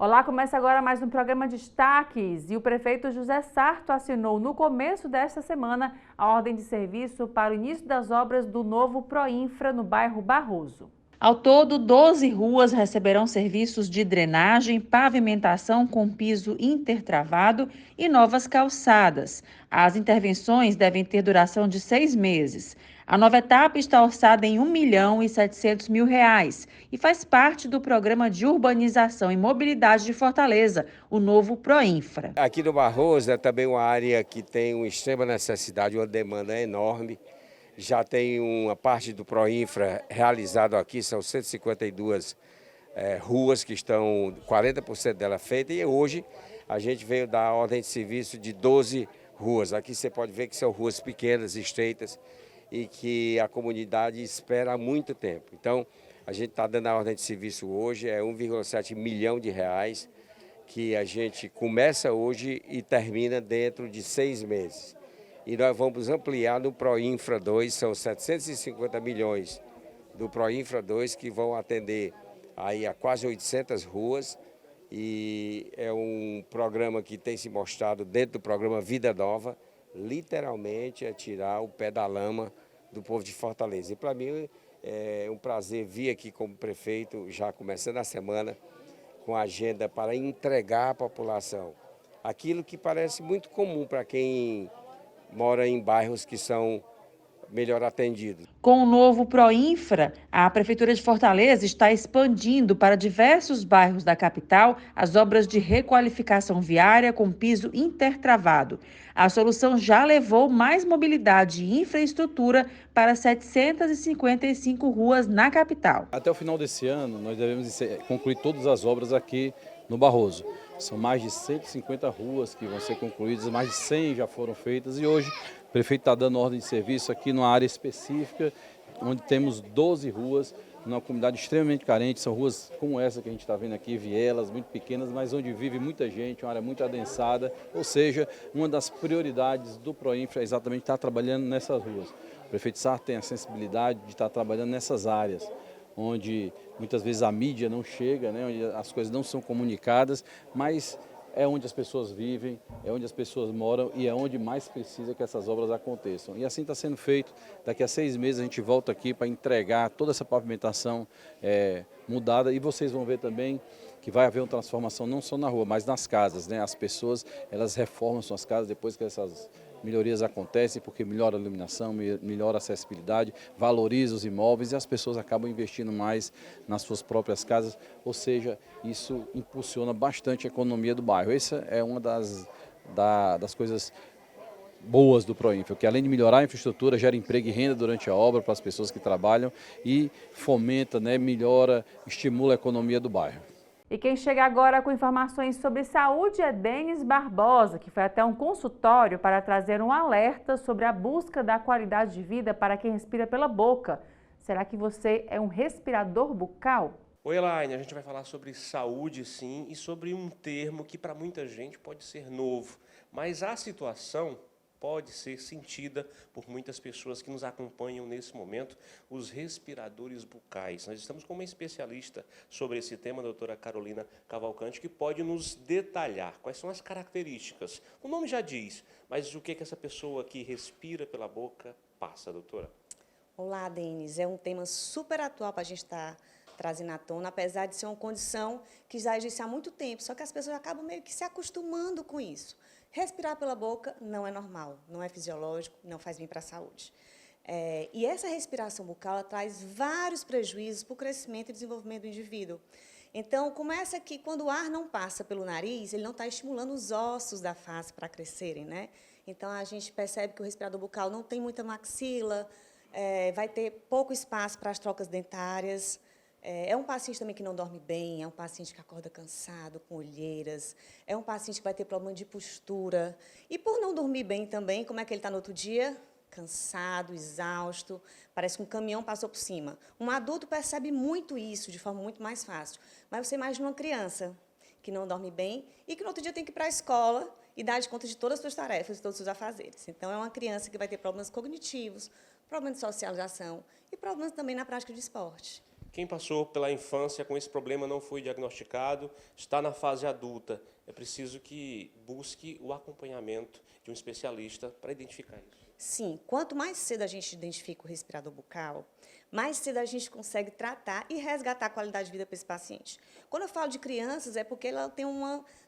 Olá, começa agora mais um programa Destaques e o prefeito José Sarto assinou no começo desta semana a ordem de serviço para o início das obras do novo Proinfra no bairro Barroso. Ao todo, 12 ruas receberão serviços de drenagem, pavimentação com piso intertravado e novas calçadas. As intervenções devem ter duração de 6 meses. A nova etapa está orçada em R$ 1.700.000 e faz parte do Programa de Urbanização e Mobilidade de Fortaleza, o novo Proinfra. Aqui no Barroso é também uma área que tem uma extrema necessidade, uma demanda enorme. Já tem uma parte do Proinfra realizado aqui, são 152 ruas que estão, 40% dela feita, e hoje a gente veio dar a ordem de serviço de 12 ruas. Aqui você pode ver que são ruas pequenas, estreitas, e que a comunidade espera há muito tempo. Então, a gente está dando a ordem de serviço hoje, é R$ 1,7 milhão, que a gente começa hoje e termina dentro de 6 meses. E nós vamos ampliar no Proinfra 2, são 750 milhões do Proinfra 2 que vão atender aí a quase 800 ruas, e é um programa que tem se mostrado dentro do programa Vida Nova, literalmente é tirar o pé da lama do povo de Fortaleza. E para mim é um prazer vir aqui como prefeito, já começando a semana, com a agenda para entregar à população aquilo que parece muito comum para quem mora em bairros que são melhor atendidos. Com o novo Proinfra, a Prefeitura de Fortaleza está expandindo para diversos bairros da capital as obras de requalificação viária com piso intertravado. A solução já levou mais mobilidade e infraestrutura para 755 ruas na capital. Até o final desse ano, nós devemos concluir todas as obras aqui no Barroso. São mais de 150 ruas que vão ser concluídas, mais de 100 já foram feitas, e hoje o prefeito está dando ordem de serviço aqui numa área específica, onde temos 12 ruas, numa comunidade extremamente carente. São ruas como essa que a gente está vendo aqui, vielas, muito pequenas, mas onde vive muita gente, uma área muito adensada. Ou seja, uma das prioridades do Proinfra é exatamente estar trabalhando nessas ruas. O prefeito Sarto tem a sensibilidade de estar trabalhando nessas áreas, onde muitas vezes a mídia não chega, né, onde as coisas não são comunicadas, mas é onde as pessoas vivem, é onde as pessoas moram e é onde mais precisa que essas obras aconteçam. E assim está sendo feito. Daqui a 6 meses a gente volta aqui para entregar toda essa pavimentação mudada, e vocês vão ver também que vai haver uma transformação não só na rua, mas nas casas, né? As pessoas, elas reformam suas casas depois que essas melhorias acontecem, porque melhora a iluminação, melhora a acessibilidade, valoriza os imóveis e as pessoas acabam investindo mais nas suas próprias casas, ou seja, isso impulsiona bastante a economia do bairro. Essa é uma das coisas boas do Proinfra, que além de melhorar a infraestrutura, gera emprego e renda durante a obra para as pessoas que trabalham e fomenta, né, melhora, estimula a economia do bairro. E quem chega agora com informações sobre saúde é Denis Barbosa, que foi até um consultório para trazer um alerta sobre a busca da qualidade de vida para quem respira pela boca. Será que você é um respirador bucal? Oi, Elaine, a gente vai falar sobre saúde, sim, e sobre um termo que para muita gente pode ser novo, mas a situação pode ser sentida por muitas pessoas que nos acompanham nesse momento, os respiradores bucais. Nós estamos com uma especialista sobre esse tema, a doutora Carolina Cavalcante, que pode nos detalhar quais são as características. O nome já diz, mas o que essa pessoa que respira pela boca passa, doutora? Olá, Denis. É um tema super atual para a gente estar trazendo à tona, apesar de ser uma condição que já existe há muito tempo, só que as pessoas acabam meio que se acostumando com isso. Respirar pela boca não é normal, não é fisiológico, não faz bem para a saúde. E essa respiração bucal ela traz vários prejuízos para o crescimento e desenvolvimento do indivíduo. Então, começa que quando o ar não passa pelo nariz, ele não está estimulando os ossos da face para crescerem, né? Então, a gente percebe que o respirador bucal não tem muita maxila, vai ter pouco espaço para as trocas dentárias. É um paciente também que não dorme bem, é um paciente que acorda cansado, com olheiras, é um paciente que vai ter problema de postura. E por não dormir bem também, como é que ele está no outro dia? Cansado, exausto, parece que um caminhão passou por cima. Um adulto percebe muito isso de forma muito mais fácil. Mas você imagina uma criança que não dorme bem e que no outro dia tem que ir para a escola e dar de conta de todas as suas tarefas, de todos os seus afazeres. Então, é uma criança que vai ter problemas cognitivos, problemas de socialização e problemas também na prática de esporte. Quem passou pela infância com esse problema não foi diagnosticado, está na fase adulta, é preciso que busque o acompanhamento de um especialista para identificar isso. Sim, quanto mais cedo a gente identifica o respirador bucal, mais cedo a gente consegue tratar e resgatar a qualidade de vida para esse paciente. Quando eu falo de crianças, é porque ela tem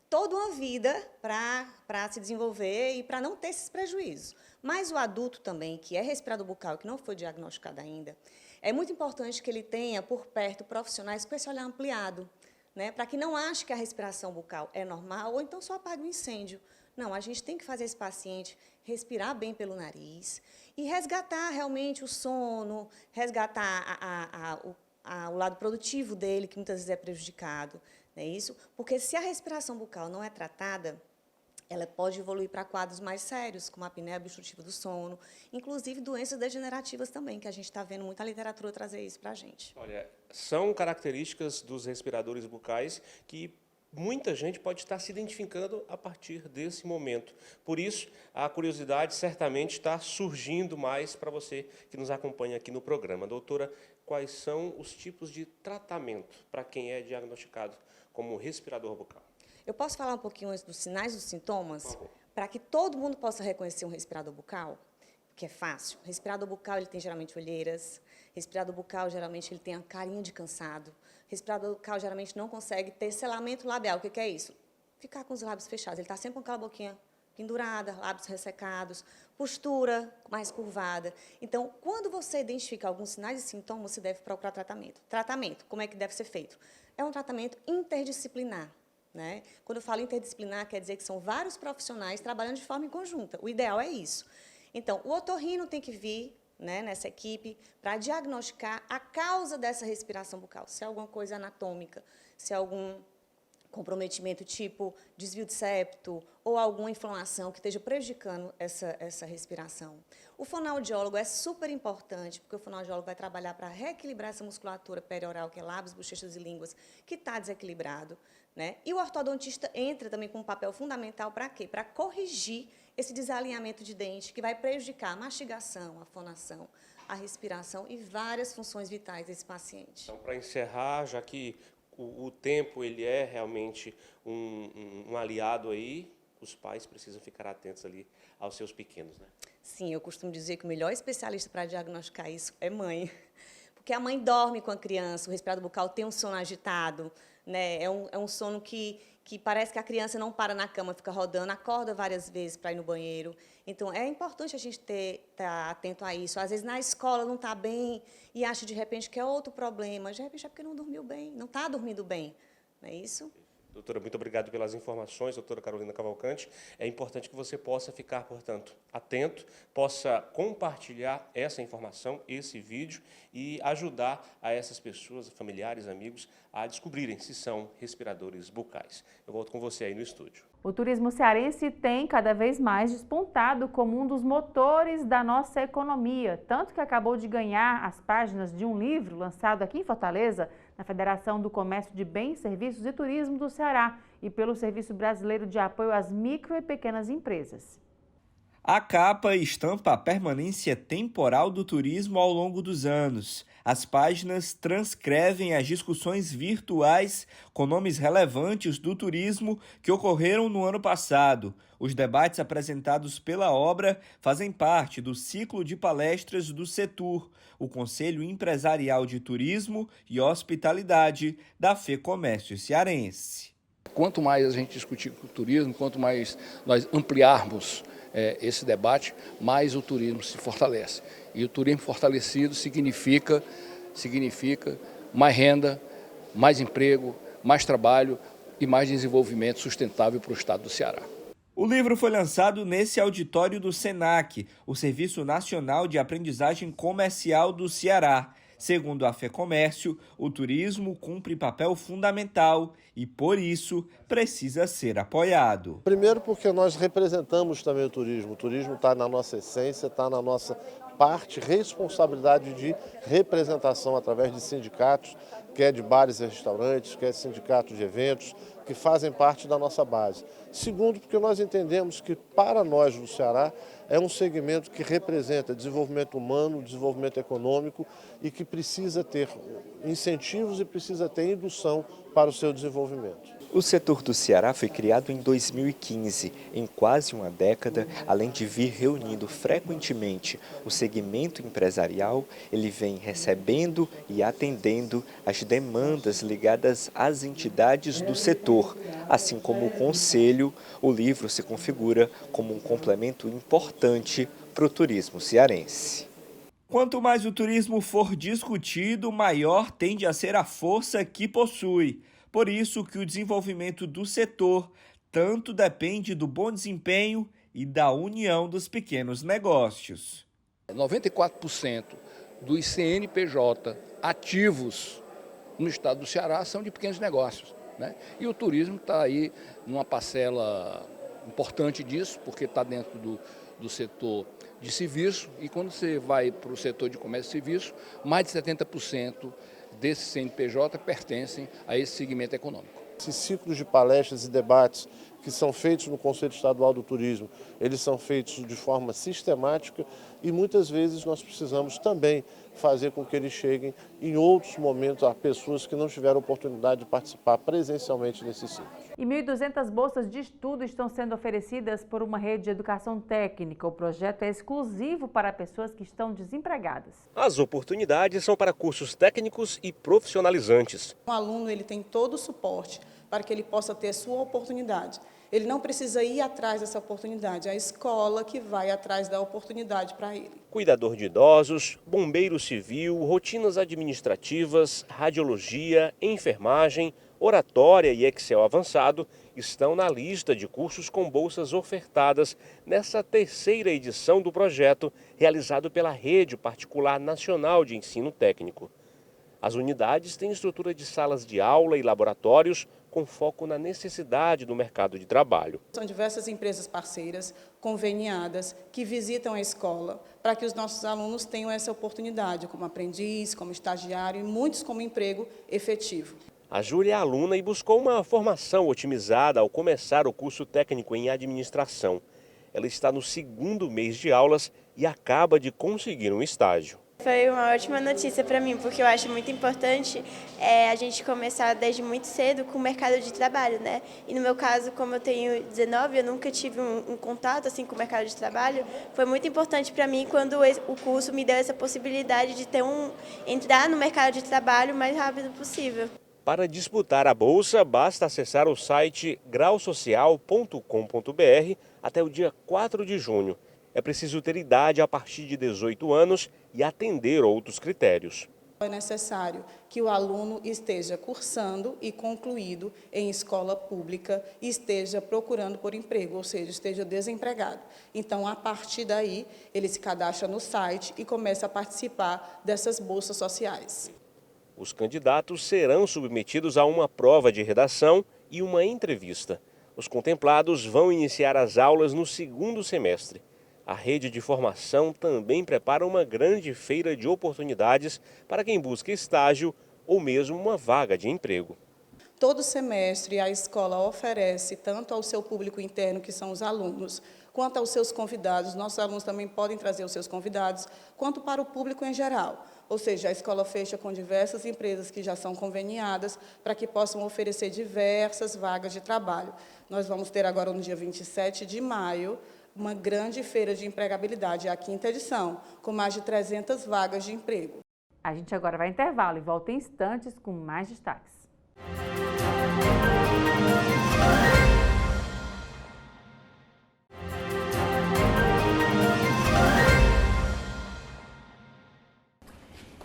toda uma vida para se desenvolver e para não ter esses prejuízos. Mas o adulto também, que é respirador bucal, que não foi diagnosticado ainda, é muito importante que ele tenha por perto profissionais com esse olhar ampliado, né, para que não ache que a respiração bucal é normal ou então só apague o incêndio. Não, a gente tem que fazer esse paciente respirar bem pelo nariz e resgatar realmente o sono, resgatar o lado produtivo dele, que muitas vezes é prejudicado. Não é isso? Porque se a respiração bucal não é tratada, ela pode evoluir para quadros mais sérios, como a apneia obstrutiva do sono, inclusive doenças degenerativas também, que a gente está vendo muita literatura trazer isso para a gente. Olha, são características dos respiradores bucais que muita gente pode estar se identificando a partir desse momento. Por isso, a curiosidade certamente está surgindo mais para você que nos acompanha aqui no programa. Doutora, quais são os tipos de tratamento para quem é diagnosticado como respirador bucal? Eu posso falar um pouquinho antes dos sinais e dos sintomas, para que todo mundo possa reconhecer um respirador bucal, que é fácil. O respirador bucal ele tem geralmente olheiras, respirador bucal geralmente ele tem a carinha de cansado, respirador bucal geralmente não consegue ter selamento labial. O que é isso? Ficar com os lábios fechados. Ele está sempre com aquela boquinha pendurada, lábios ressecados, postura mais curvada. Então, quando você identifica alguns sinais e sintomas, você deve procurar tratamento. Tratamento, como é que deve ser feito? É um tratamento interdisciplinar. Né? Quando eu falo interdisciplinar, quer dizer que são vários profissionais trabalhando de forma conjunta. O ideal é isso. Então, o otorrino tem que vir, né, nessa equipe para diagnosticar a causa dessa respiração bucal. Se é alguma coisa anatômica, se é algum comprometimento tipo desvio de septo ou alguma inflamação que esteja prejudicando essa respiração. O fonoaudiólogo é super importante, porque o fonoaudiólogo vai trabalhar para reequilibrar essa musculatura perioral, que é lábios, bochechas e línguas, que está desequilibrado. Né? E o ortodontista entra também com um papel fundamental para quê? Para corrigir esse desalinhamento de dente, que vai prejudicar a mastigação, a fonação, a respiração e várias funções vitais desse paciente. Então, para encerrar, já que o tempo ele é realmente um aliado aí, os pais precisam ficar atentos ali aos seus pequenos, né? Sim, eu costumo dizer que o melhor especialista para diagnosticar isso é mãe. Porque a mãe dorme com a criança, o respirador bucal tem um sono agitado, né? É um sono que parece que a criança não para na cama, fica rodando, acorda várias vezes para ir no banheiro. Então, é importante a gente estar atento a isso. Às vezes, na escola não está bem e acha, de repente, que é outro problema. De repente, é porque não dormiu bem, não está dormindo bem. Não é isso? Doutora, muito obrigado pelas informações, doutora Carolina Cavalcante. É importante que você possa ficar, portanto, atento, possa compartilhar essa informação, esse vídeo, e ajudar a essas pessoas, familiares, amigos, a descobrirem se são respiradores bucais. Eu volto com você aí no estúdio. O turismo cearense tem cada vez mais despontado como um dos motores da nossa economia, tanto que acabou de ganhar as páginas de um livro lançado aqui em Fortaleza, na Federação do Comércio de Bens, Serviços e Turismo do Ceará e pelo Serviço Brasileiro de Apoio às Micro e Pequenas Empresas. A capa estampa a permanência temporal do turismo ao longo dos anos. As páginas transcrevem as discussões virtuais com nomes relevantes do turismo que ocorreram no ano passado. Os debates apresentados pela obra fazem parte do ciclo de palestras do CETUR, o Conselho Empresarial de Turismo e Hospitalidade da FEComércio Cearense. Quanto mais a gente discutir o turismo, quanto mais nós ampliarmos esse debate, mais o turismo se fortalece. E o turismo fortalecido significa mais renda, mais emprego, mais trabalho e mais desenvolvimento sustentável para o estado do Ceará. O livro foi lançado nesse auditório do SENAC, o Serviço Nacional de Aprendizagem Comercial do Ceará. Segundo a FEComércio, o turismo cumpre papel fundamental e, por isso, precisa ser apoiado. Primeiro porque nós representamos também o turismo está na nossa essência, está na nossa parte, responsabilidade de representação através de sindicatos, quer de bares e restaurantes, quer sindicatos de eventos, que fazem parte da nossa base. Segundo, porque nós entendemos que, para nós do Ceará, é um segmento que representa desenvolvimento humano, desenvolvimento econômico e que precisa ter incentivos e precisa ter indução para o seu desenvolvimento. O setor do Ceará foi criado em 2015. Em quase uma década, além de vir reunindo frequentemente o segmento empresarial, ele vem recebendo e atendendo as demandas ligadas às entidades do setor. Assim como o Conselho, o livro se configura como um complemento importante para o turismo cearense. Quanto mais o turismo for discutido, maior tende a ser a força que possui. Por isso que o desenvolvimento do setor tanto depende do bom desempenho e da união dos pequenos negócios. 94% dos CNPJ ativos no estado do Ceará são de pequenos negócios, né? E o turismo está aí numa parcela importante disso, porque está dentro do setor de serviço, e quando você vai para o setor de comércio e serviço, mais de 70% desses CNPJ pertencem a esse segmento econômico. Esses ciclos de palestras e debates que são feitos no Conselho Estadual do Turismo, eles são feitos de forma sistemática e muitas vezes nós precisamos também fazer com que eles cheguem em outros momentos a pessoas que não tiveram oportunidade de participar presencialmente desses ciclos. E 1.200 bolsas de estudo estão sendo oferecidas por uma rede de educação técnica. O projeto é exclusivo para pessoas que estão desempregadas. As oportunidades são para cursos técnicos e profissionalizantes. O aluno ele tem todo o suporte para que ele possa ter sua oportunidade. Ele não precisa ir atrás dessa oportunidade, é a escola que vai atrás da oportunidade para ele. Cuidador de idosos, bombeiro civil, rotinas administrativas, radiologia, enfermagem, oratória e Excel avançado estão na lista de cursos com bolsas ofertadas nessa terceira edição do projeto realizado pela Rede Particular Nacional de Ensino Técnico. As unidades têm estrutura de salas de aula e laboratórios com foco na necessidade do mercado de trabalho. São diversas empresas parceiras, conveniadas, que visitam a escola para que os nossos alunos tenham essa oportunidade, como aprendiz, como estagiário e muitos como emprego efetivo. A Júlia é aluna e buscou uma formação otimizada ao começar o curso técnico em administração. Ela está no 2º mês de aulas e acaba de conseguir um estágio. Foi uma ótima notícia para mim, porque eu acho muito importante a gente começar desde muito cedo com o mercado de trabalho, né? E no meu caso, como eu tenho 19, eu nunca tive um contato assim com o mercado de trabalho. Foi muito importante para mim quando o curso me deu essa possibilidade de entrar no mercado de trabalho o mais rápido possível. Para disputar a bolsa, basta acessar o site grausocial.com.br até o dia 4 de junho. É preciso ter idade a partir de 18 anos e atender outros critérios. É necessário que o aluno esteja cursando e concluído em escola pública e esteja procurando por emprego, ou seja, esteja desempregado. Então, a partir daí, ele se cadastra no site e começa a participar dessas bolsas sociais. Os candidatos serão submetidos a uma prova de redação e uma entrevista. Os contemplados vão iniciar as aulas no 2º semestre. A rede de formação também prepara uma grande feira de oportunidades para quem busca estágio ou mesmo uma vaga de emprego. Todo semestre, a escola oferece, tanto ao seu público interno, que são os alunos, quanto aos seus convidados, nossos alunos também podem trazer os seus convidados, quanto para o público em geral. Ou seja, a escola fecha com diversas empresas que já são conveniadas para que possam oferecer diversas vagas de trabalho. Nós vamos ter agora, no dia 27 de maio, uma grande feira de empregabilidade, a 5ª edição, com mais de 300 vagas de emprego. A gente agora vai intervalo e volta em instantes com mais destaques.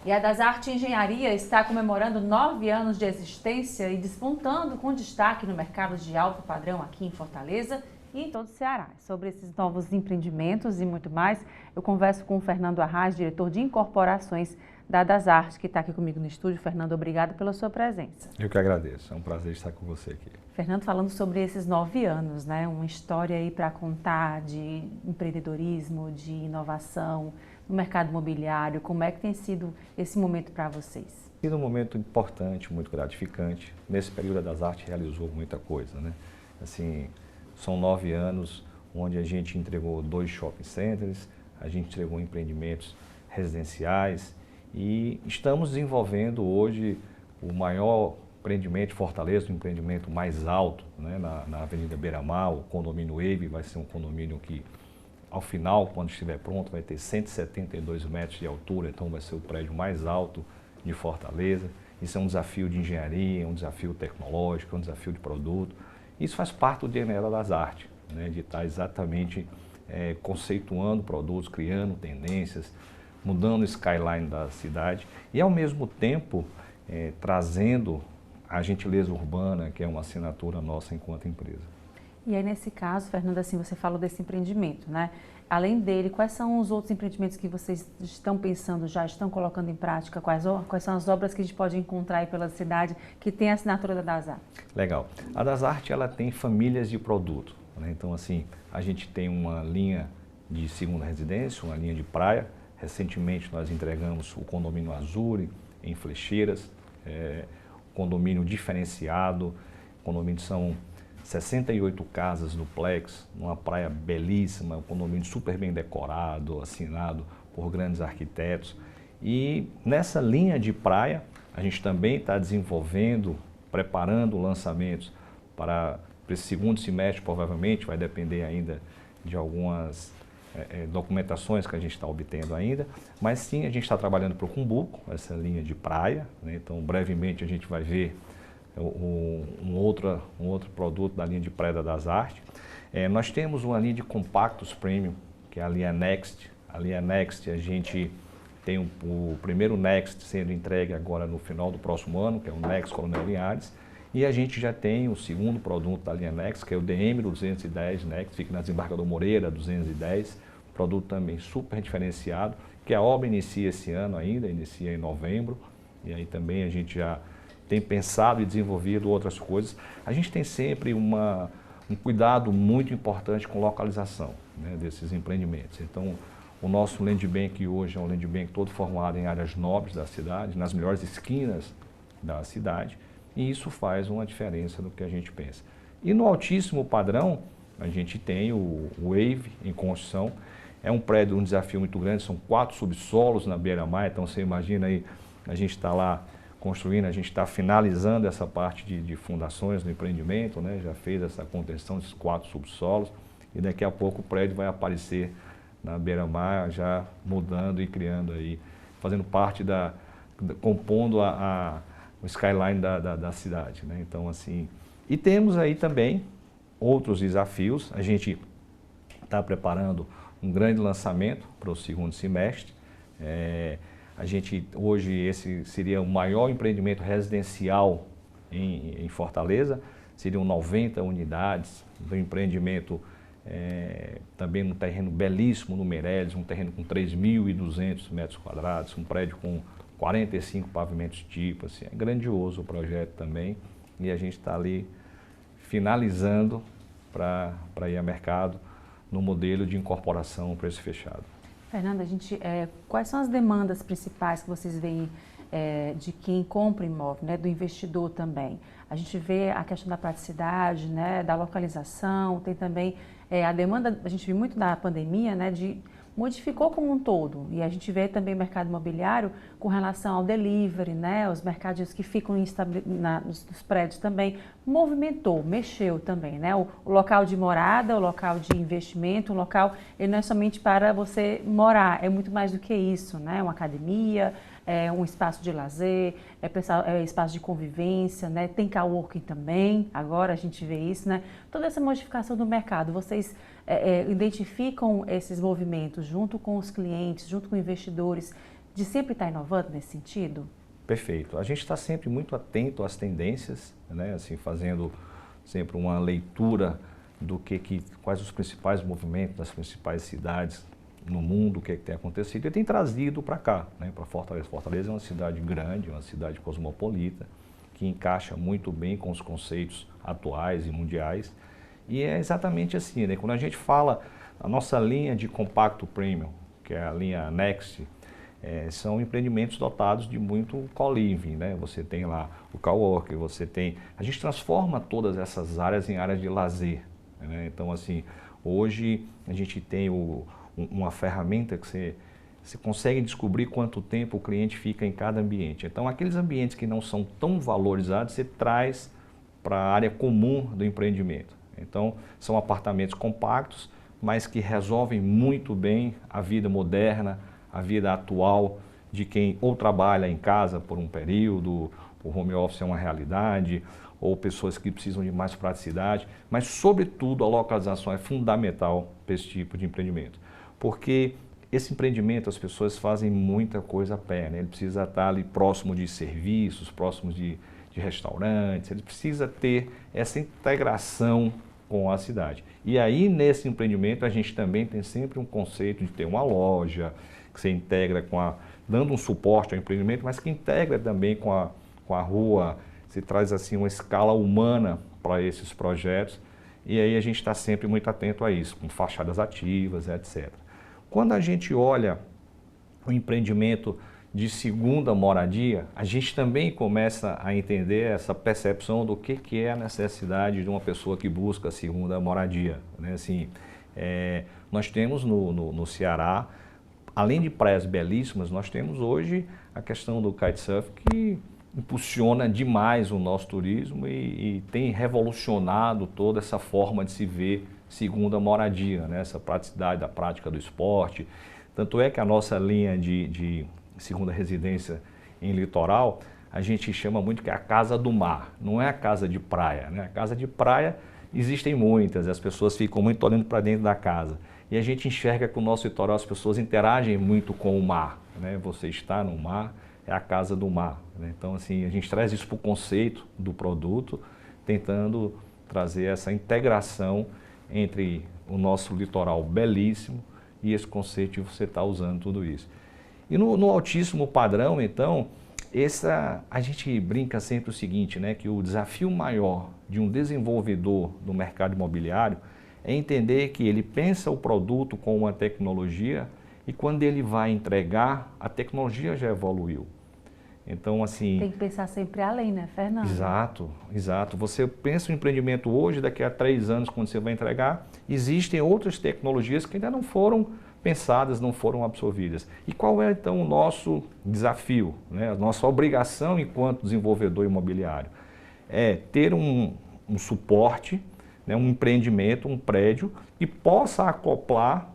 E a Dasarte Engenharia está comemorando 9 anos de existência e despontando com destaque no mercado de alto padrão aqui em Fortaleza e em todo o Ceará. Sobre esses novos empreendimentos e muito mais, eu converso com o Fernando Arraes, diretor de incorporações da Dasarte, que está aqui comigo no estúdio. Fernando, obrigado pela sua presença. Eu que agradeço, é um prazer estar com você aqui. Fernando, falando sobre esses 9 anos, né? Uma história aí para contar de empreendedorismo, de inovação no mercado imobiliário. Como é que tem sido esse momento para vocês? Tem sido um momento importante, muito gratificante. Nesse período a Das Artes realizou muita coisa, né? Assim, são 9 anos onde a gente entregou 2 shopping centers, a gente entregou empreendimentos residenciais e estamos desenvolvendo hoje o maior empreendimento de Fortaleza, o empreendimento mais alto, né, na Avenida Beira-Mar, o condomínio Wave, vai ser um condomínio que, ao final, quando estiver pronto, vai ter 172 metros de altura, então vai ser o prédio mais alto de Fortaleza. Isso é um desafio de engenharia, um desafio tecnológico, um desafio de produto. Isso faz parte do DNA da Das Artes, né, de estar exatamente conceituando produtos, criando tendências, mudando o skyline da cidade e, ao mesmo tempo, trazendo a gentileza urbana, que é uma assinatura nossa enquanto empresa. E aí, nesse caso, Fernando, assim, você falou desse empreendimento, né? Além dele, quais são os outros empreendimentos que vocês estão pensando, já estão colocando em prática? Quais são as obras que a gente pode encontrar aí pela cidade que tem a assinatura da Das Artes? Legal. A Das Artes, ela tem famílias de produto, né? Então, assim, a gente tem uma linha de segunda residência, uma linha de praia. Recentemente, nós entregamos o condomínio Azure, em Flecheiras, condomínio diferenciado, condomínio são 68 casas duplex, numa praia belíssima, um condomínio super bem decorado, assinado por grandes arquitetos. E nessa linha de praia, a gente também está desenvolvendo, preparando lançamentos para esse segundo semestre, provavelmente, vai depender ainda de algumas documentações que a gente está obtendo ainda, mas sim, a gente está trabalhando para o Cumbuco, essa linha de praia, né? Então brevemente a gente vai ver um outro produto da linha de praia da Das Artes. Nós temos uma linha de compactos premium, que é a linha Next. A linha Next, a gente tem o primeiro Next sendo entregue agora no final do próximo ano, que é o Next Coronel Linhares, e a gente já tem o segundo produto da linha Next, que é o DM 210 Next, fica na Desembargador Moreira 210, produto também super diferenciado, que a obra inicia esse ano ainda, inicia em novembro, e aí também a gente já tem pensado e desenvolvido outras coisas. A gente tem sempre um cuidado muito importante com localização, né, desses empreendimentos. Então, o nosso Land Bank hoje é um Land Bank todo formado em áreas nobres da cidade, nas melhores esquinas da cidade, e isso faz uma diferença no que a gente pensa. E no altíssimo padrão, a gente tem o Wave em construção. É um prédio, um desafio muito grande, são 4 subsolos na beira-mar, então você imagina aí, a gente está lá construindo, a gente está finalizando essa parte de fundações do empreendimento, né? Já fez essa contenção desses 4 subsolos e daqui a pouco o prédio vai aparecer na beira-mar, já mudando e criando aí, fazendo parte compondo o skyline da cidade, né? Então, assim, e temos aí também outros desafios. A gente está preparando um grande lançamento para o segundo semestre. A gente, hoje, esse seria o maior empreendimento residencial em Fortaleza, seriam 90 unidades do empreendimento, também num terreno belíssimo no Meireles, um terreno com 3.200 metros quadrados, um prédio com 45 pavimentos tipo, assim, é grandioso o projeto também, e a gente está ali finalizando para ir a mercado no modelo de incorporação preço fechado. Fernanda, quais são as demandas principais que vocês veem de quem compra imóvel, né, do investidor também? A gente vê a questão da praticidade, né, da localização, tem também a demanda, a gente viu muito da pandemia, né, modificou como um todo, e a gente vê também o mercado imobiliário com relação ao delivery, né, os mercados que ficam nos prédios também, movimentou, mexeu também, né, o local de morada, o local de investimento, o local, ele não é somente para você morar, é muito mais do que isso, né, uma academia, um espaço de lazer, espaço de convivência, né, tem coworking também, agora a gente vê isso, né, toda essa modificação do mercado, vocês identificam esses movimentos junto com os clientes, junto com investidores, de sempre estar inovando nesse sentido? Perfeito. A gente está sempre muito atento às tendências, né? Assim, fazendo sempre uma leitura do quais os principais movimentos das principais cidades no mundo, o que tem acontecido, e tem trazido para cá, né? Para Fortaleza. Fortaleza é uma cidade grande, uma cidade cosmopolita, que encaixa muito bem com os conceitos atuais e mundiais. E é exatamente assim, né? Quando a gente fala, a nossa linha de compacto premium, que é a linha Next, são empreendimentos dotados de muito co-living, né? Você tem lá o coworking, a gente transforma todas essas áreas em áreas de lazer, né? Então, assim, hoje a gente tem uma ferramenta que você consegue descobrir quanto tempo o cliente fica em cada ambiente. Então, aqueles ambientes que não são tão valorizados, você traz para a área comum do empreendimento. Então, são apartamentos compactos, mas que resolvem muito bem a vida moderna, a vida atual de quem ou trabalha em casa por um período, o home office é uma realidade, ou pessoas que precisam de mais praticidade, mas, sobretudo, a localização é fundamental para esse tipo de empreendimento. Porque esse empreendimento, as pessoas fazem muita coisa a pé, né? Ele precisa estar ali próximo de serviços, próximo de restaurantes, ele precisa ter essa integração com a cidade. E aí, nesse empreendimento, a gente também tem sempre um conceito de ter uma loja, que você integra dando um suporte ao empreendimento, mas que integra também com a rua, se traz assim uma escala humana para esses projetos, e aí a gente está sempre muito atento a isso, com fachadas ativas, etc. Quando a gente olha o empreendimento de segunda moradia, a gente também começa a entender essa percepção do que é a necessidade de uma pessoa que busca a segunda moradia, né? Assim, nós temos no Ceará, além de praias belíssimas, nós temos hoje a questão do kitesurf que impulsiona demais o nosso turismo e tem revolucionado toda essa forma de se ver segunda moradia, né? Essa praticidade da prática do esporte. Tanto é que a nossa linha de segunda residência em litoral, a gente chama muito que é a casa do mar, não é a casa de praia, né? A casa de praia existem muitas, as pessoas ficam muito olhando para dentro da casa. E a gente enxerga que o nosso litoral, as pessoas interagem muito com o mar, né? Você está no mar, é a casa do mar, né? Então, assim, a gente traz isso para o conceito do produto, tentando trazer essa integração entre o nosso litoral belíssimo e esse conceito de você estar usando tudo isso. E no altíssimo padrão, então, a gente brinca sempre o seguinte, né, que o desafio maior de um desenvolvedor do mercado imobiliário é entender que ele pensa o produto com uma tecnologia e quando ele vai entregar, a tecnologia já evoluiu. Então, assim... Tem que pensar sempre além, né, Fernando? Exato, exato. Você pensa o empreendimento hoje, daqui a 3 anos, quando você vai entregar, existem outras tecnologias que ainda não foram pensadas, não foram absorvidas. E qual é, então, o nosso desafio, né? A nossa obrigação enquanto desenvolvedor imobiliário? É ter um suporte, né? Um empreendimento, um prédio, que possa acoplar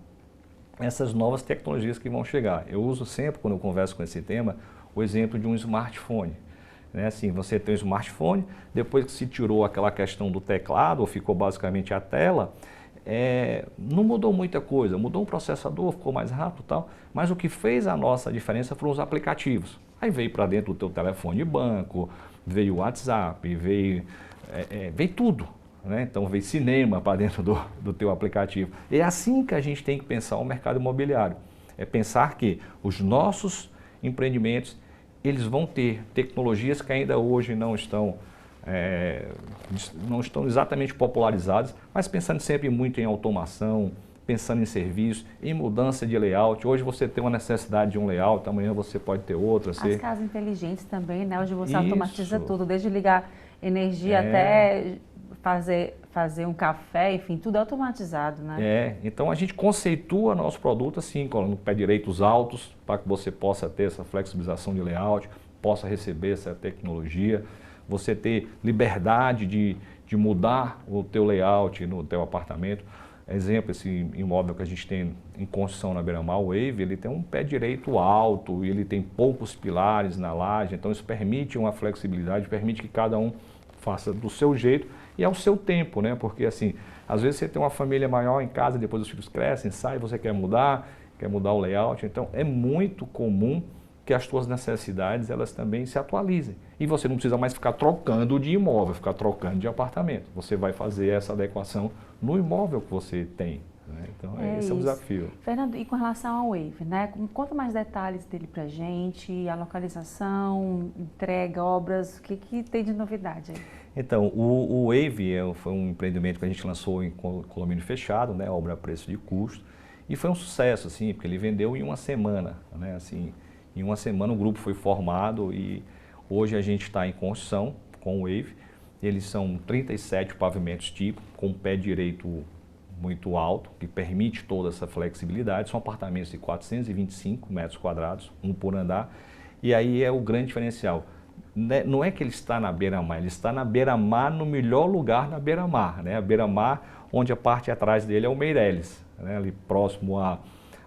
essas novas tecnologias que vão chegar. Eu uso sempre, quando eu converso com esse tema, o exemplo de um smartphone. Né? Assim, você tem um smartphone, depois que se tirou aquela questão do teclado, ou ficou basicamente a tela, não mudou muita coisa, mudou o processador, ficou mais rápido e tal, mas o que fez a nossa diferença foram os aplicativos. Aí veio para dentro do teu telefone de banco, veio o WhatsApp, veio tudo. Né? Então veio cinema para dentro do teu aplicativo. É assim que a gente tem que pensar o mercado imobiliário. É pensar que os nossos empreendimentos, eles vão ter tecnologias que ainda hoje não estão exatamente popularizadas, mas pensando sempre muito em automação, pensando em serviço, em mudança de layout. Hoje você tem uma necessidade de um layout, amanhã você pode ter outra. As casas inteligentes também, né? Hoje você automatiza tudo, desde ligar energia até fazer um café, enfim, tudo automatizado, né? Então a gente conceitua nosso produto assim, colocando pé direitos altos, para que você possa ter essa flexibilização de layout, possa receber essa tecnologia, você ter liberdade de mudar o teu layout no teu apartamento. Exemplo, esse imóvel que a gente tem em construção na Beira-Mar, o Wave, ele tem um pé direito alto, ele tem poucos pilares na laje, então isso permite uma flexibilidade, permite que cada um faça do seu jeito e ao seu tempo, né? Porque assim, às vezes você tem uma família maior em casa, depois os filhos crescem, saem, você quer mudar o layout, então é muito comum que as suas necessidades elas também se atualizem. E você não precisa mais ficar trocando de imóvel, ficar trocando de apartamento. Você vai fazer essa adequação no imóvel que você tem, né? Então, esse é o desafio. Fernando, e com relação ao Wave, né? Conta mais detalhes dele pra gente, a localização, entrega, obras, o que tem de novidade aí? Então, o Wave foi um empreendimento que a gente lançou em condomínio fechado, né? Obra a preço de custo, e foi um sucesso, assim, porque ele vendeu em uma semana, né? Assim, em uma semana o grupo foi formado e hoje a gente está em construção com o Wave. Eles são 37 pavimentos tipo, com pé direito muito alto, que permite toda essa flexibilidade. São apartamentos de 425 metros quadrados, um por andar. E aí é o grande diferencial. Não é que ele está na beira-mar, ele está na beira-mar, no melhor lugar na beira-mar, né? A beira-mar, onde a parte atrás dele é o Meireles, né? Ali próximo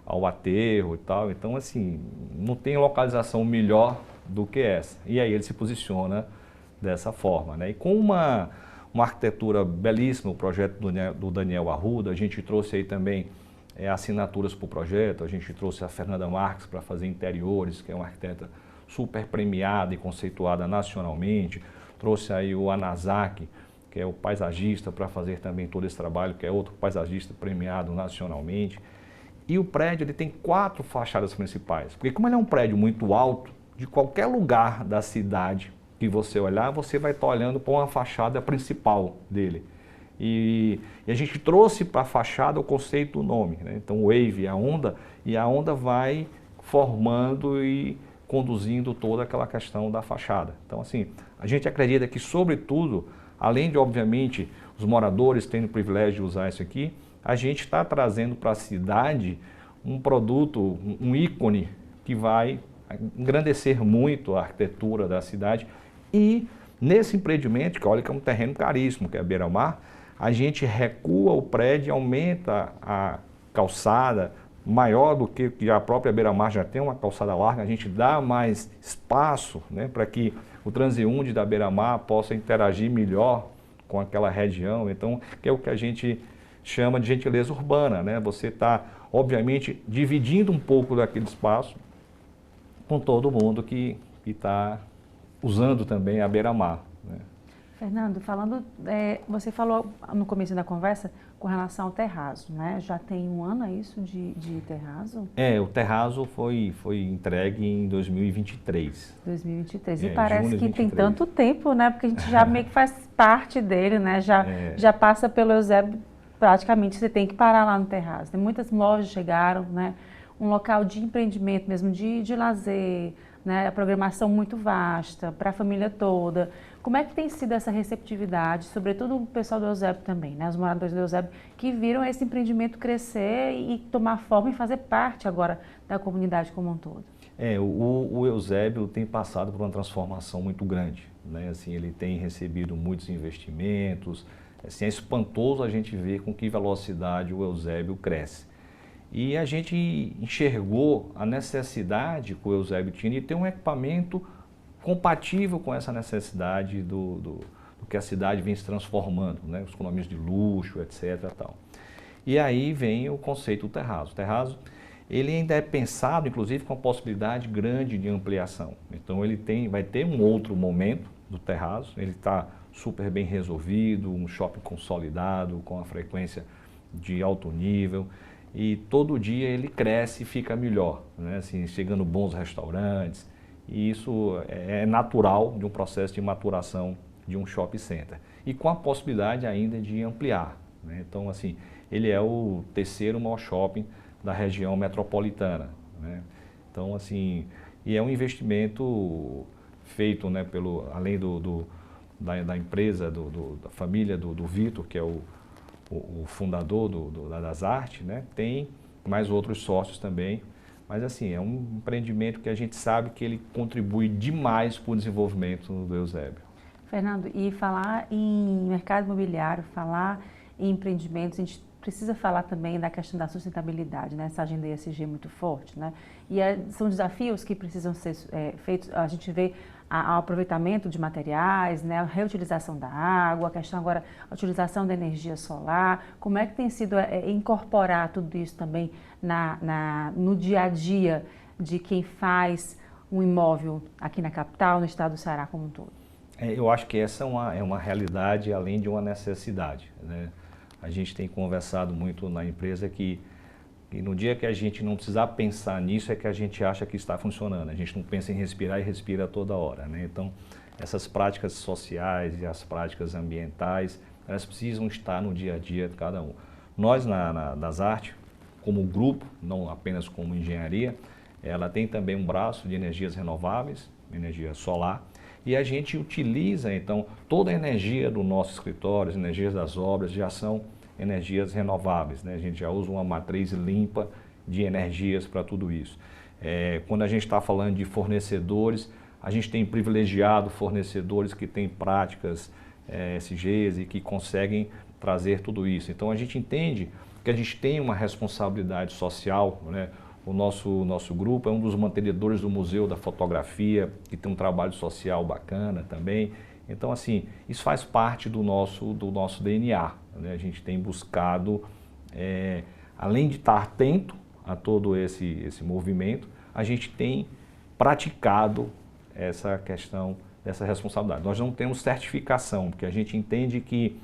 ao aterro e tal. Então, assim, não tem localização melhor do que essa. E aí ele se posiciona dessa forma, né? E com uma arquitetura belíssima, o projeto do Daniel Arruda, a gente trouxe aí também assinaturas para o projeto, a gente trouxe a Fernanda Marques para fazer interiores, que é uma arquiteta super premiada e conceituada nacionalmente, trouxe aí o Anazaki, que é o paisagista, para fazer também todo esse trabalho, que é outro paisagista premiado nacionalmente. E o prédio ele tem 4 fachadas principais, porque como ele é um prédio muito alto, de qualquer lugar da cidade que você olhar, você vai estar olhando para uma fachada principal dele. E a gente trouxe para a fachada o conceito do nome, né? Então, Wave, a onda, e a onda vai formando e conduzindo toda aquela questão da fachada. Então, assim, a gente acredita que, sobretudo, além de, obviamente, os moradores terem o privilégio de usar isso aqui, a gente está trazendo para a cidade um produto, um ícone que vai engrandecer muito a arquitetura da cidade. E nesse empreendimento, que olha que é um terreno caríssimo, que é a beira-mar, a gente recua o prédio, aumenta a calçada, maior do que a própria beira-mar já tem uma calçada larga, a gente dá mais espaço, né, para que o transeunte da beira-mar possa interagir melhor com aquela região. Então, que é o que a gente chama de gentileza urbana, né? Você está, obviamente, dividindo um pouco daquele espaço com todo mundo que está usando também a beira-mar, né? Fernando, você falou no começo da conversa com relação ao terraço, né? Já tem um ano, é isso, de terraço? O terraço foi entregue em 2023. 2023. E parece que tem tanto tempo, né? Porque a gente já meio que faz parte dele, né? Já passa pelo Eusébio, praticamente você tem que parar lá no terraço. Muitas lojas chegaram, né? Um local de empreendimento mesmo, de lazer, né? A programação muito vasta para a família toda. Como é que tem sido essa receptividade, sobretudo o pessoal do Eusébio também, né? Os moradores do Eusébio que viram esse empreendimento crescer e tomar forma e fazer parte agora da comunidade como um todo? O Eusébio tem passado por uma transformação muito grande, né? Assim, ele tem recebido muitos investimentos. Assim, é espantoso a gente ver com que velocidade o Eusébio cresce. E a gente enxergou a necessidade que o Eusébio tinha de ter um equipamento compatível com essa necessidade do que a cidade vem se transformando, né? Os condomínios de luxo, etc. Tal. E aí vem o conceito do terraço. O terraço, ele ainda é pensado, inclusive, com a possibilidade grande de ampliação. Então, vai ter um outro momento do terraço, ele está super bem resolvido, um shopping consolidado, com a frequência de alto nível, e todo dia ele cresce e fica melhor, né? Assim, chegando bons restaurantes, e isso é natural de um processo de maturação de um shopping center. E com a possibilidade ainda de ampliar, né? Então, assim, ele é o 3º maior shopping da região metropolitana, né? Então, assim, e é um investimento feito, né, além da empresa, da família do Vitor, que é o fundador das artes, né? Tem mais outros sócios também, mas assim, é um empreendimento que a gente sabe que ele contribui demais para o desenvolvimento do Eusébio. Fernando, e falar em mercado imobiliário, falar em empreendimentos, a gente precisa falar também da questão da sustentabilidade, né? Essa agenda ESG muito forte, né? E são desafios que precisam ser feitos. A gente vê o aproveitamento de materiais, né? A reutilização da água, a questão agora, a utilização da energia solar. Como é que tem sido incorporar tudo isso também no dia a dia de quem faz um imóvel aqui na capital, no estado do Ceará como um todo? Eu acho que essa é uma realidade além de uma necessidade, né? A gente tem conversado muito na empresa que no dia que a gente não precisar pensar nisso é que a gente acha que está funcionando. A gente não pensa em respirar e respira toda hora, né? Então, essas práticas sociais e as práticas ambientais, elas precisam estar no dia a dia de cada um. Nós, na DasArte, como grupo, não apenas como engenharia, ela tem também um braço de energias renováveis, energia solar, e a gente utiliza, então, toda a energia do nosso escritório, as energias das obras já são energias renováveis, né? A gente já usa uma matriz limpa de energias para tudo isso. Quando a gente está falando de fornecedores, a gente tem privilegiado fornecedores que têm práticas ESGs e que conseguem trazer tudo isso. Então a gente entende que a gente tem uma responsabilidade social, né? O nosso grupo é um dos mantenedores do Museu da Fotografia, que tem um trabalho social bacana também. Então, assim, isso faz parte do nosso DNA, né? A gente tem buscado, além de estar atento a todo esse movimento, a gente tem praticado essa questão dessa responsabilidade. Nós não temos certificação, porque a gente entende que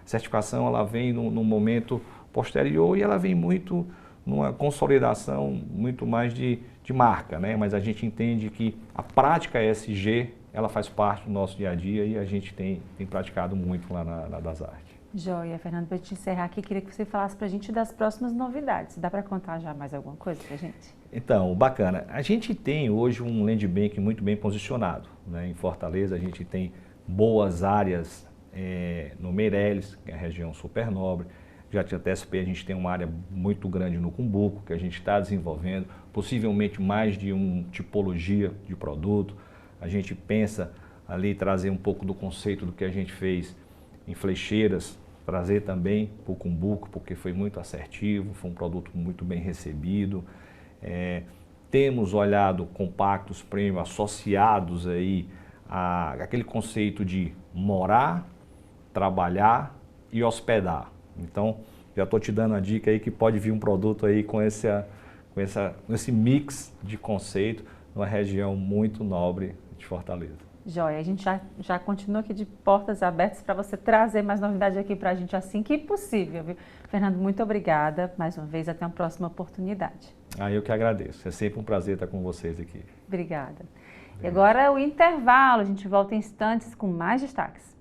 certificação ela vem num momento posterior e ela vem muito numa consolidação muito mais de marca, né? Mas a gente entende que a prática ESG ela faz parte do nosso dia a dia e a gente tem praticado muito lá na DasArte. Joia, Fernando, para te encerrar aqui, queria que você falasse para a gente das próximas novidades. Dá para contar já mais alguma coisa para a gente? Então, bacana. A gente tem hoje um land bank muito bem posicionado, né? Em Fortaleza a gente tem boas áreas no Meireles, que é a região super nobre. Já te antecipei, a gente tem uma área muito grande no Cumbuco, que a gente está desenvolvendo, possivelmente mais de uma tipologia de produto. A gente pensa ali trazer um pouco do conceito do que a gente fez em Flecheiras, trazer também para o Cumbuco, porque foi muito assertivo, foi um produto muito bem recebido. Temos olhado compactos premium associados aí àquele conceito de morar, trabalhar e hospedar. Então, já estou te dando a dica aí que pode vir um produto aí com esse mix de conceito numa região muito nobre de Fortaleza. Joia, a gente já continua aqui de portas abertas para você trazer mais novidade aqui para a gente assim que possível, viu? Fernando, muito obrigada mais uma vez, até uma próxima oportunidade. Eu que agradeço, é sempre um prazer estar com vocês aqui. Obrigada. E agora o intervalo, a gente volta em instantes com mais destaques.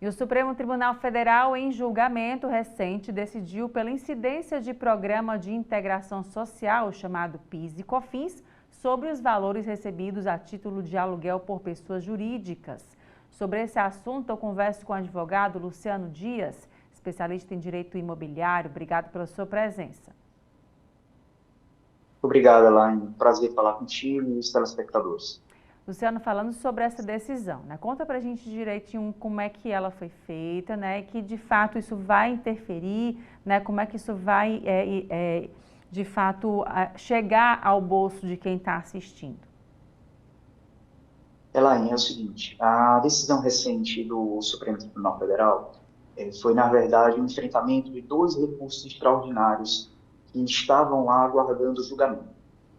E o Supremo Tribunal Federal, em julgamento recente, decidiu pela incidência de programa de integração social, chamado PIS e COFINS, sobre os valores recebidos a título de aluguel por pessoas jurídicas. Sobre esse assunto, eu converso com o advogado Luciano Dias, especialista em direito imobiliário. Obrigado pela sua presença. Obrigado, Elaine. Prazer falar contigo e os telespectadores. Luciano, falando sobre essa decisão, né? Conta pra gente direitinho como é que ela foi feita, né? Que de fato isso vai interferir, né? Como é que isso vai, de fato, chegar ao bolso de quem está assistindo. Elaine, é o seguinte, a decisão recente do Supremo Tribunal Federal foi, na verdade, um enfrentamento de 2 recursos extraordinários que estavam lá aguardando o julgamento.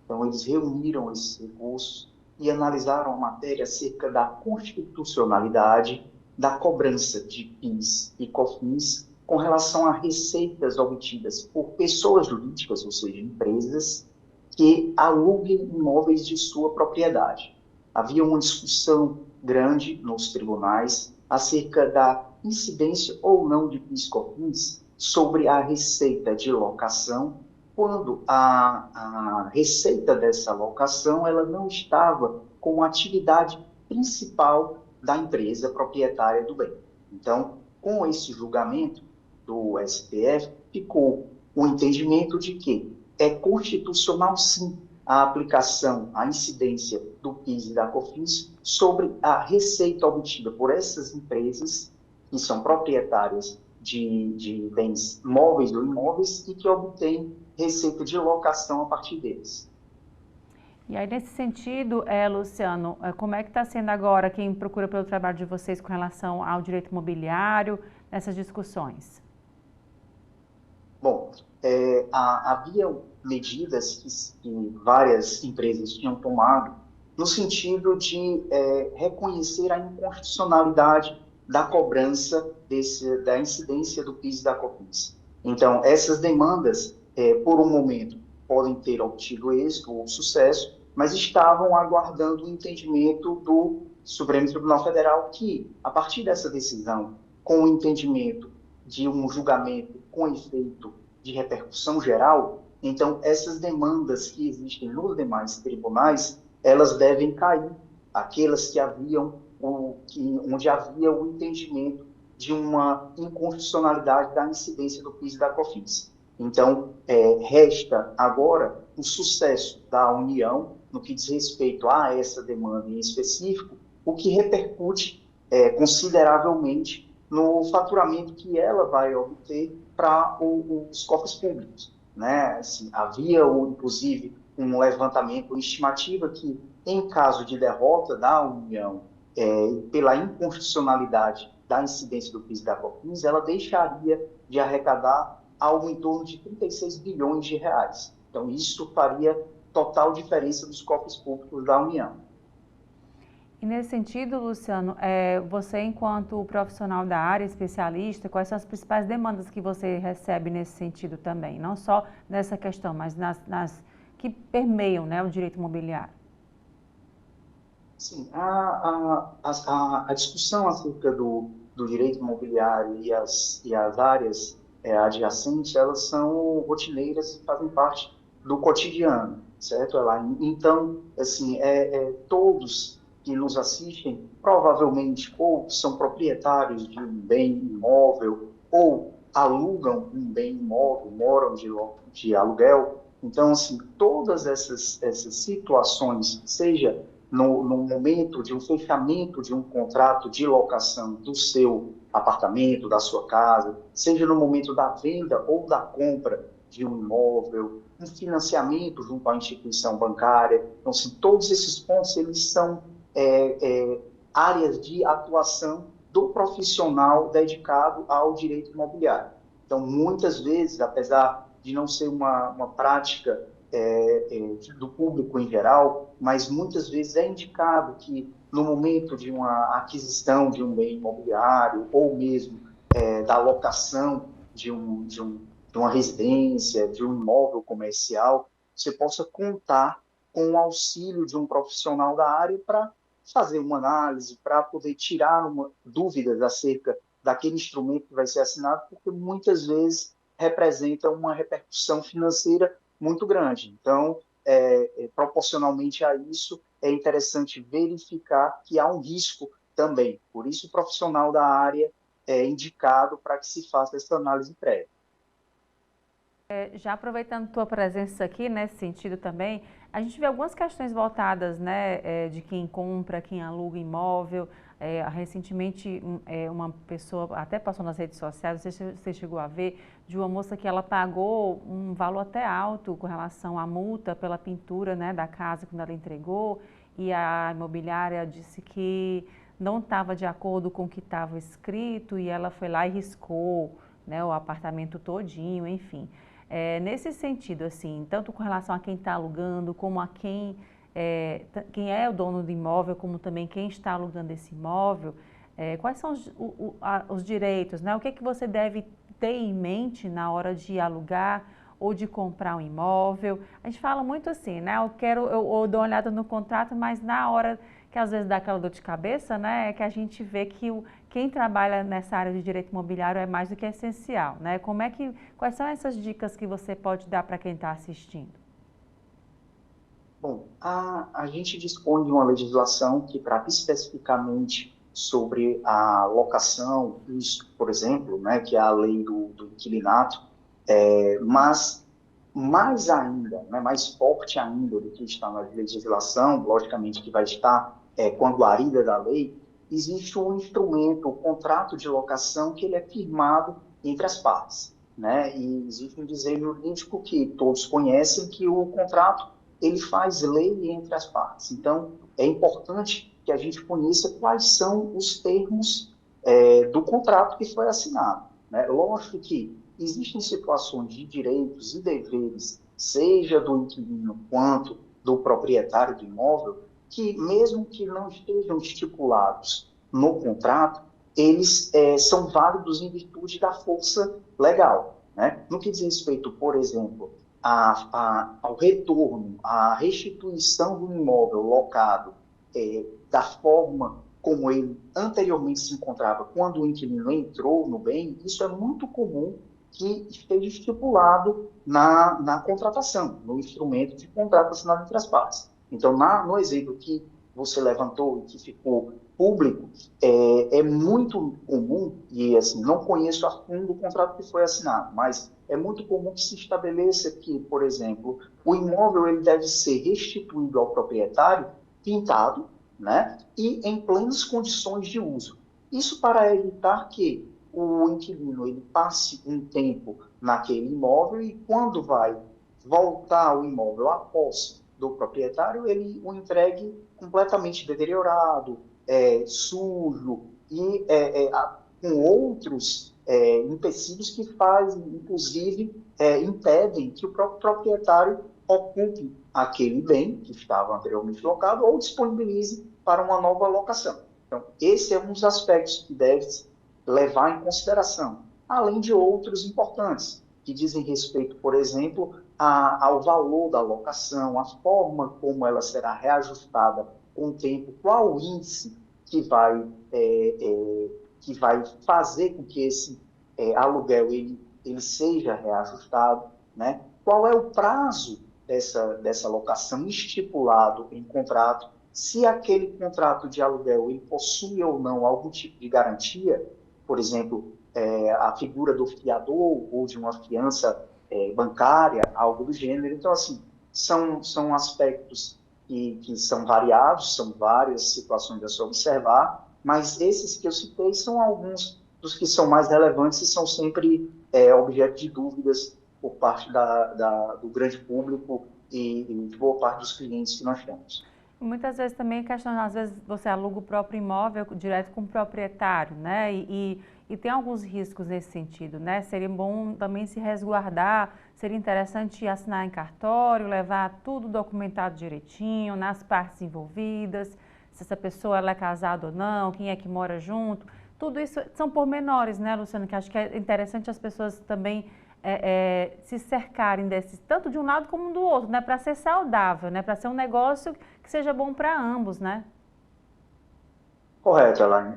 Então, eles reuniram esses recursos e analisaram a matéria acerca da constitucionalidade da cobrança de PIS e COFINS com relação a receitas obtidas por pessoas jurídicas, ou seja, empresas, que aluguem imóveis de sua propriedade. Havia uma discussão grande nos tribunais acerca da incidência ou não de PIS e COFINS sobre a receita de locação, quando a receita dessa locação ela não estava com a atividade principal da empresa proprietária do bem. Então, com esse julgamento do STF, ficou o entendimento de que é constitucional, sim, a aplicação, a incidência do PIS e da COFINS sobre a receita obtida por essas empresas que são proprietárias de bens móveis ou imóveis e que obtêm receita de locação a partir deles. E aí, nesse sentido, Luciano, como é que está sendo agora quem procura pelo trabalho de vocês com relação ao direito imobiliário, nessas discussões? Bom, havia medidas que várias empresas tinham tomado no sentido de reconhecer a inconstitucionalidade da cobrança da incidência do PIS e da COFINS. Então, essas demandas, por um momento, podem ter obtido êxito ou sucesso, mas estavam aguardando o entendimento do Supremo Tribunal Federal que, a partir dessa decisão, com o entendimento de um julgamento com efeito de repercussão geral, então essas demandas que existem nos demais tribunais, elas devem cair, aquelas que onde havia o entendimento de uma inconstitucionalidade da incidência do PIS e da COFINS. Então, resta agora o sucesso da União no que diz respeito a essa demanda em específico, o que repercute consideravelmente no faturamento que ela vai obter para os cofres públicos, né? Assim, havia, inclusive, um levantamento, uma estimativa que, em caso de derrota da União, pela inconstitucionalidade da incidência do PIS e da COFINS, ela deixaria de arrecadar algo em torno de 36 bilhões de reais. Então, isso faria total diferença dos cofres públicos da União. E nesse sentido, Luciano, você enquanto profissional da área, especialista, quais são as principais demandas que você recebe nesse sentido também? Não só nessa questão, mas nas que permeiam, né, o direito imobiliário. Sim, a discussão acerca do direito imobiliário e as áreas adjacentes, elas são rotineiras e fazem parte do cotidiano, certo? Então, assim, todos que nos assistem provavelmente ou são proprietários de um bem imóvel ou alugam um bem imóvel, moram de aluguel. Então, assim, todas essas situações, seja no momento de um fechamento de um contrato de locação do seu apartamento, da sua casa, seja no momento da venda ou da compra de um imóvel, um financiamento junto à instituição bancária. Então, assim, todos esses pontos, eles são áreas de atuação do profissional dedicado ao direito imobiliário. Então, muitas vezes, apesar de não ser uma prática do público em geral, mas muitas vezes é indicado que no momento de uma aquisição de um bem imobiliário ou mesmo da locação de uma residência, de um imóvel comercial, você possa contar com o auxílio de um profissional da área para fazer uma análise, para poder tirar dúvidas acerca daquele instrumento que vai ser assinado, porque muitas vezes representa uma repercussão financeira muito grande. Então, proporcionalmente a isso, é interessante verificar que há um risco também. Por isso, o profissional da área é indicado para que se faça essa análise prévia. Já aproveitando tua presença aqui, nesse sentido também, a gente vê algumas questões voltadas, né, de quem compra, quem aluga imóvel. Recentemente, uma pessoa até passou nas redes sociais, não sei se você chegou a ver, de uma moça que ela pagou um valor até alto com relação à multa pela pintura, né, da casa quando ela entregou, e a imobiliária disse que não estava de acordo com o que estava escrito e ela foi lá e riscou, né, o apartamento todinho, enfim. Nesse sentido, assim, tanto com relação a quem está alugando, como a quem é o dono do imóvel, como também quem está alugando esse imóvel, quais são os direitos, né? O que é que você deve ter em mente na hora de alugar ou de comprar um imóvel? A gente fala muito assim, né? Eu dou uma olhada no contrato, mas na hora que às vezes dá aquela dor de cabeça, né? É que a gente vê que quem trabalha nessa área de direito imobiliário é mais do que essencial, né? Quais são essas dicas que você pode dar para quem está assistindo? Bom, a gente dispõe de uma legislação que trata especificamente sobre a locação, isso, por exemplo, né, que é a lei do inquilinato, mas mais ainda, né, mais forte ainda do que está na legislação, logicamente que vai estar com a guarida da lei, existe um instrumento, o contrato de locação, que ele é firmado entre as partes, né? E existe um dizer jurídico que todos conhecem, que o contrato ele faz lei entre as partes. Então, é importante que a gente conheça quais são os termos do contrato que foi assinado, né? Lógico que existem situações de direitos e deveres seja do inquilino quanto do proprietário do imóvel, que mesmo que não estejam estipulados no contrato, eles são válidos em virtude da força legal, né? No que diz respeito, por exemplo, ao retorno, à restituição do imóvel locado da forma como ele anteriormente se encontrava quando o inquilino entrou no bem, isso é muito comum que esteja estipulado na contratação, no instrumento de contrato assinado entre as partes. Então, no exemplo que você levantou e que ficou público, é muito comum, e assim, não conheço a fundo o contrato que foi assinado, mas é muito comum que se estabeleça que, por exemplo, o imóvel ele deve ser restituído ao proprietário pintado, né, e em plenas condições de uso. Isso para evitar que o inquilino ele passe um tempo naquele imóvel e quando vai voltar o imóvel à posse do proprietário, ele o entregue completamente deteriorado, sujo e com outros empecilhos que fazem, inclusive, impedem que o próprio proprietário ocupe aquele bem que estava anteriormente locado ou disponibilize para uma nova locação. Então, esse é um dos aspectos que deve levar em consideração, além de outros importantes, que dizem respeito, por exemplo, ao valor da locação, a forma como ela será reajustada com o tempo, qual o índice que vai fazer com que esse aluguel ele seja reajustado, né? Qual é o prazo dessa locação estipulado em contrato, se aquele contrato de aluguel ele possui ou não algum tipo de garantia, por exemplo, a figura do fiador ou de uma fiança bancária, algo do gênero. Então, assim, são aspectos que são variados, são várias situações a se observar, mas esses que eu citei são alguns dos que são mais relevantes e são sempre objeto de dúvidas por parte do grande público e de boa parte dos clientes que nós temos. Muitas vezes também questão, às vezes você aluga o próprio imóvel direto com o proprietário, né? E tem alguns riscos nesse sentido, né? Seria bom também se resguardar, seria interessante assinar em cartório, levar tudo documentado direitinho, nas partes envolvidas, se essa pessoa ela é casada ou não, quem é que mora junto. Tudo isso são pormenores, né, Luciano? Que acho que é interessante as pessoas também se cercarem desses, tanto de um lado como do outro, né? Para ser saudável, né? Para ser um negócio que seja bom para ambos, né? Correto, Elaine.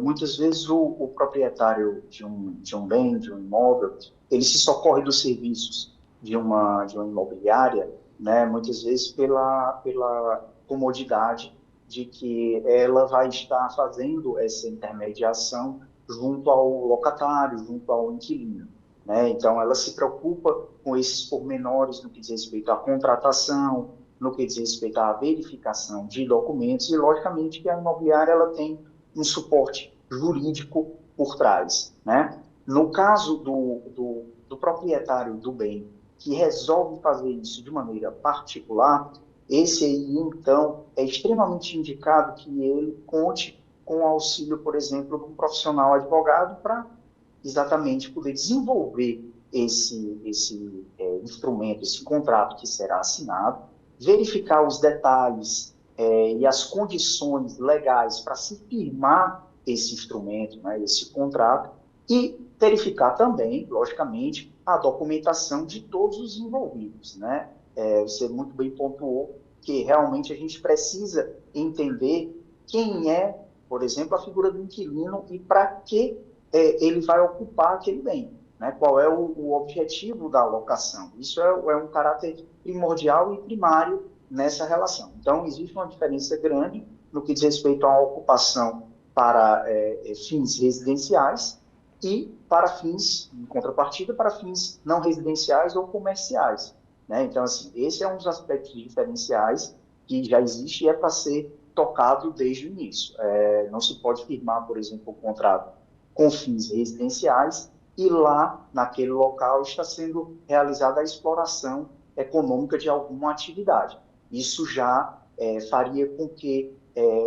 Muitas vezes o proprietário de um bem, de um imóvel, ele se socorre dos serviços de uma imobiliária, né? Muitas vezes pela comodidade de que ela vai estar fazendo essa intermediação junto ao locatário, junto ao inquilino, né? Então, ela se preocupa com esses pormenores no que diz respeito à contratação, no que diz respeito à verificação de documentos e, logicamente, que a imobiliária ela tem um suporte jurídico por trás, né? No caso do proprietário do bem que resolve fazer isso de maneira particular, esse aí, então, é extremamente indicado que ele conte com o auxílio, por exemplo, de um profissional advogado para exatamente poder desenvolver esse instrumento, esse contrato que será assinado, verificar os detalhes e as condições legais para se firmar esse instrumento, né, esse contrato, e verificar também, logicamente, a documentação de todos os envolvidos, né? Você muito bem pontuou que realmente a gente precisa entender quem é, por exemplo, a figura do inquilino e para que ele vai ocupar aquele bem, né? Qual é o objetivo da alocação. Isso é um caráter primordial e primário nessa relação. Então, existe uma diferença grande no que diz respeito à ocupação para fins residenciais e para fins, em contrapartida, para fins não residenciais ou comerciais, né? Então, assim, esse é um dos aspectos diferenciais que já existe e é para ser tocado desde o início. Não se pode firmar, por exemplo, o contrato com fins residenciais e lá, naquele local, está sendo realizada a exploração econômica de alguma atividade. Isso já faria com que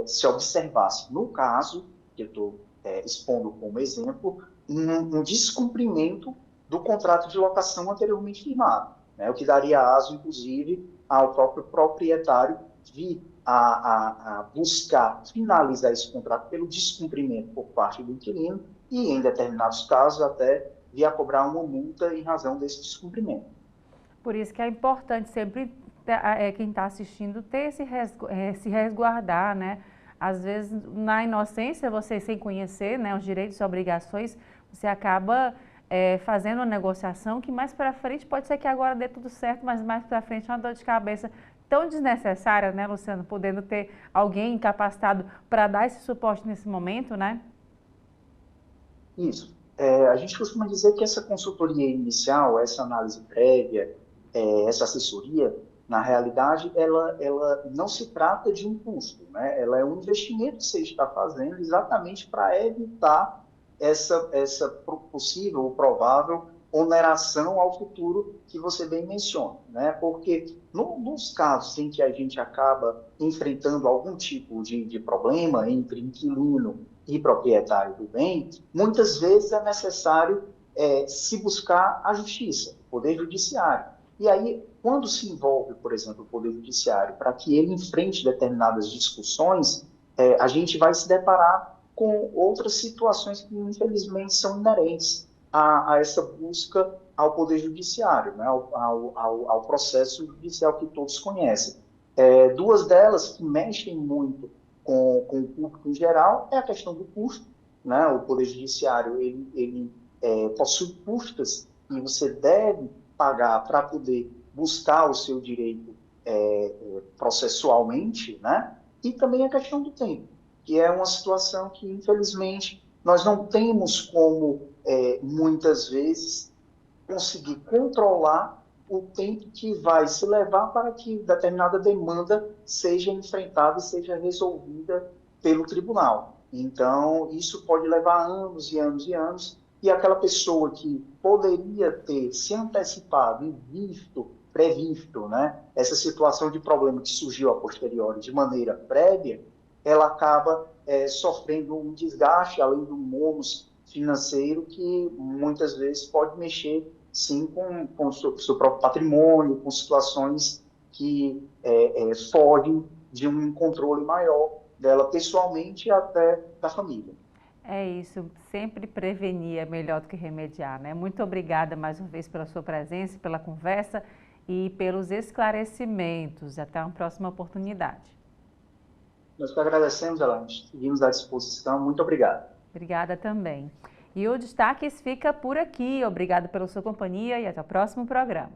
se observasse, no caso, que eu estou expondo como exemplo, um descumprimento do contrato de locação anteriormente firmado, né? O que daria aso, inclusive, ao próprio proprietário vir a buscar finalizar esse contrato pelo descumprimento por parte do inquilino e, em determinados casos, até vir a cobrar uma multa em razão desse descumprimento. Por isso que é importante sempre quem está assistindo ter se resguardar, né? Às vezes, na inocência, você sem conhecer, né, os direitos e obrigações, você acaba fazendo uma negociação que mais para frente, pode ser que agora dê tudo certo, mas mais para frente é uma dor de cabeça tão desnecessária, né, Luciano? Podendo ter alguém capacitado para dar esse suporte nesse momento, né? Isso. A gente costuma dizer que essa consultoria inicial, essa análise prévia, essa assessoria, na realidade, ela não se trata de um custo, né? Ela é um investimento que você está fazendo exatamente para evitar essa possível ou provável oneração ao futuro que você bem menciona, né? Porque nos casos em que a gente acaba enfrentando algum tipo de problema entre inquilino e proprietário do bem, muitas vezes é necessário se buscar a justiça, o Poder Judiciário. E aí, quando se envolve, por exemplo, o Poder Judiciário, para que ele enfrente determinadas discussões, a gente vai se deparar com outras situações que, infelizmente, são inerentes a essa busca ao Poder Judiciário, né, ao processo judicial que todos conhecem. Duas delas que mexem muito com o público em geral é a questão do custo, né? O Poder Judiciário ele possui custas e você deve pagar para poder buscar o seu direito processualmente, né? E também a questão do tempo, que é uma situação que, infelizmente, nós não temos como, muitas vezes, conseguir controlar o tempo que vai se levar para que determinada demanda seja enfrentada e seja resolvida pelo tribunal. Então, isso pode levar anos e anos e anos, e aquela pessoa que poderia ter se antecipado e previsto, né, essa situação de problema que surgiu a posteriori de maneira prévia, ela acaba sofrendo um desgaste, além do ônus financeiro, que muitas vezes pode mexer, sim, com o seu próprio patrimônio, com situações que fogem de um controle maior dela pessoalmente e até da família. É isso, sempre prevenir é melhor do que remediar, né? Muito obrigada mais uma vez pela sua presença, pela conversa e pelos esclarecimentos. Até uma próxima oportunidade. Nós que agradecemos, Elaine. Seguimos à disposição. Muito obrigado. Obrigada também. E o Destaques fica por aqui. Obrigada pela sua companhia e até o próximo programa.